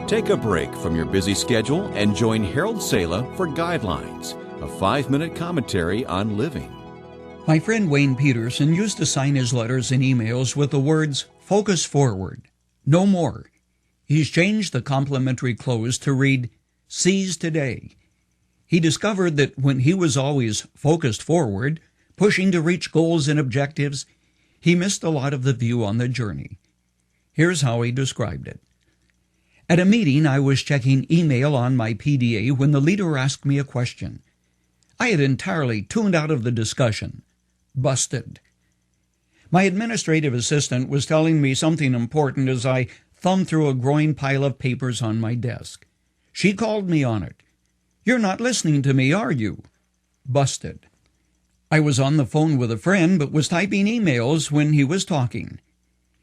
Take a break from your busy schedule and join Harold Sala for Guidelines, a 5-minute commentary on living. My friend Wayne Peterson used to sign his letters and emails with the words, "Focus forward, no more." He's changed the complimentary close to read, "Seize today." He discovered that when he was always focused forward, pushing to reach goals and objectives, he missed a lot of the view on the journey. Here's how he described it. At a meeting, I was checking email on my PDA when the leader asked me a question. I had entirely tuned out of the discussion. Busted. My administrative assistant was telling me something important as I thumbed through a growing pile of papers on my desk. She called me on it. "You're not listening to me, are you?" Busted. I was on the phone with a friend but was typing emails when he was talking.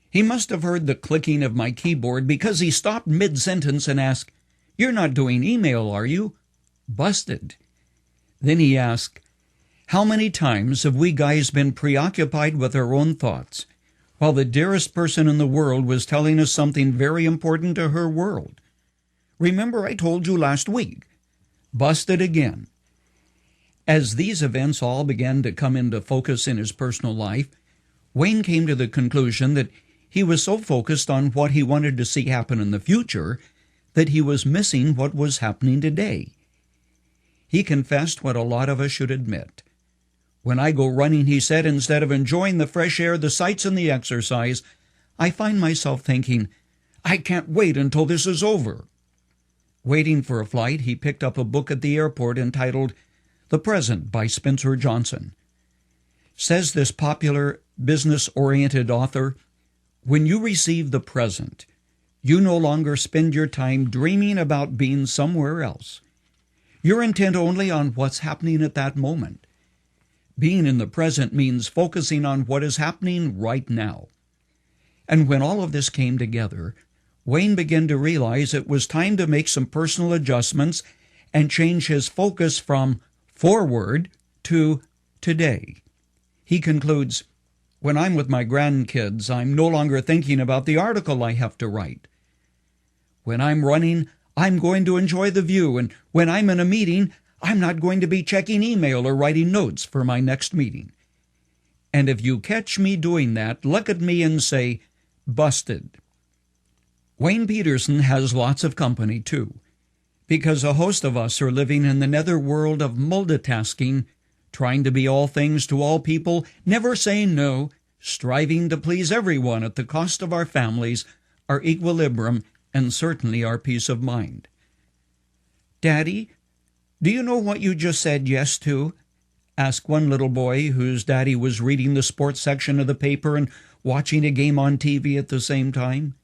He must have heard the clicking of my keyboard because he stopped mid-sentence and asked, "You're not doing email, are you?" Busted. Then he asked, "How many times have we guys been preoccupied with our own thoughts, while the dearest person in the world was telling us something very important to her world? Remember I told you last week?" Busted again. As these events all began to come into focus in his personal life, Wayne came to the conclusion that he was so focused on what he wanted to see happen in the future that he was missing what was happening today. He confessed what a lot of us should admit. "When I go running," he said, "instead of enjoying the fresh air, the sights, and the exercise, I find myself thinking, I can't wait until this is over." Waiting for a flight, he picked up a book at the airport entitled The Present by Spencer Johnson. Says this popular, business-oriented author, "When you receive the present, you no longer spend your time dreaming about being somewhere else. You're intent only on what's happening at that moment. Being in the present means focusing on what is happening right now." And when all of this came together, Wayne began to realize it was time to make some personal adjustments and change his focus from forward to today. He concludes, "When I'm with my grandkids, I'm no longer thinking about the article I have to write. When I'm running, I'm going to enjoy the view, and when I'm in a meeting, I'm not going to be checking email or writing notes for my next meeting. And if you catch me doing that, look at me and say, busted." Wayne Peterson has lots of company, too, because a host of us are living in the netherworld of multitasking, trying to be all things to all people, never saying no, striving to please everyone at the cost of our families, our equilibrium, and certainly our peace of mind. "Daddy, do you know what you just said yes to?" asked one little boy whose daddy was reading the sports section of the paper and watching a game on TV at the same time.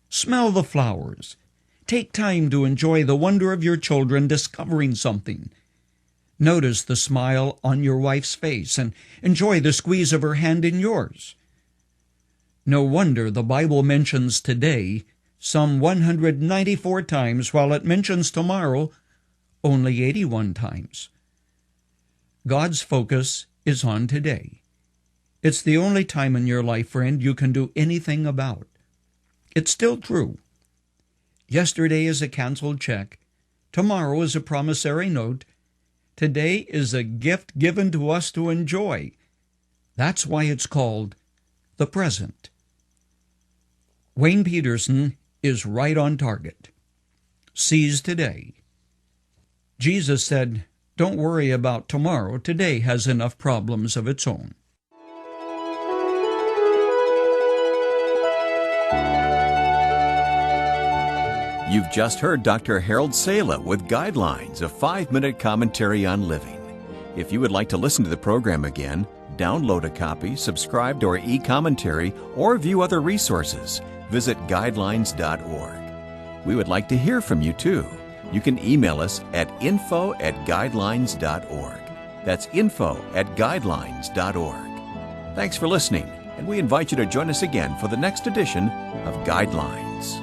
Smell the flowers. Take time to enjoy the wonder of your children discovering something. Notice the smile on your wife's face and enjoy the squeeze of her hand in yours. No wonder the Bible mentions today some 194 times, while it mentions tomorrow only 81 times. God's focus is on today. It's the only time in your life, friend, you can do anything about. It's still true. Yesterday is a canceled check. Tomorrow is a promissory note. Today is a gift given to us to enjoy. That's why it's called the present. Wayne Peterson is right on target. Seize today. Jesus said, "Don't worry about tomorrow. Today has enough problems of its own." You've just heard Dr. Harold Sala with Guidelines, a 5-minute commentary on living. If you would like to listen to the program again, download a copy, subscribe to our e-commentary, or view other resources, visit guidelines.org. We would like to hear from you, too. You can email us at info@guidelines.org. That's info@guidelines.org. Thanks for listening, and we invite you to join us again for the next edition of Guidelines.